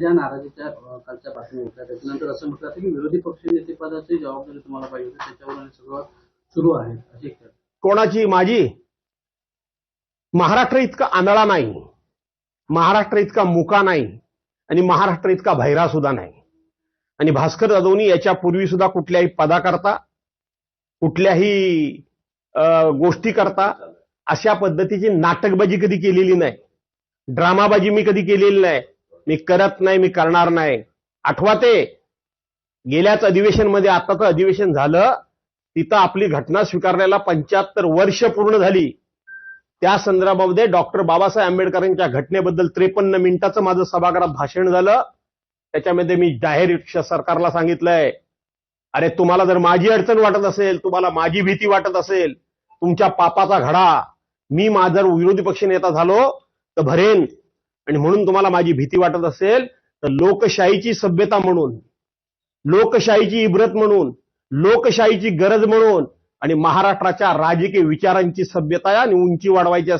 या नाराजीच्या कालच्या बातम्या होत्या त्याच्यानंतर असं म्हटलं की विरोधी पक्षनेते पदाची जबाबदारी तुम्हाला पाहिजे होती त्याच्यावर सगळं सुरू आहे अशी कोणाची? माझी? महाराष्ट्र इतका आंधळा नाही, महाराष्ट्र इतका मुका नाही आणि महाराष्ट्र इतका भैरा सुद्धा नाही. आणि भास्कर जाधवनी याच्यापूर्वी सुद्धा कुठल्याही पदाकरता कुठल्याही गोष्टी करता अशा पद्धतीची नाटकबाजी कधी केलेली नाही, ड्रामाबाजी मी कधी केलेली नाही, मी करत नाही, मी करणार नाही. आठवा ते गेल्याच अधिवेशनमध्ये आताचं अधिवेशन झालं तिथं आपली घटना स्वीकारल्याला 75 वर्ष पूर्ण झाली. त्या संदर्भामध्ये डॉक्टर बाबासाहेब आंबेडकरांच्या घटनेबद्दल 53 मिनिटाचं माझं सभागृहात भाषण झालं. त्याच्यामध्ये मी जाहीर सरकारला सांगितलंय, अरे तुम्हाला जर माझी अडचण वाटत असेल, तुम्हाला माझी भीती वाटत असेल, तुमच्या पापाचा घडा मी जर विरोधी पक्ष नेता झालो तर भरेन. आणि म्हणून तुम्हाला माझी भीती वाटत असेल तर लोकशाहीची सभ्यता म्हणून, लोकशाहीची इब्रत म्हणून, लोकशाहीची गरज म्हणून आणि महाराष्ट्राच्या राजकीय विचारांची सभ्यता आणि उंची वाढवायची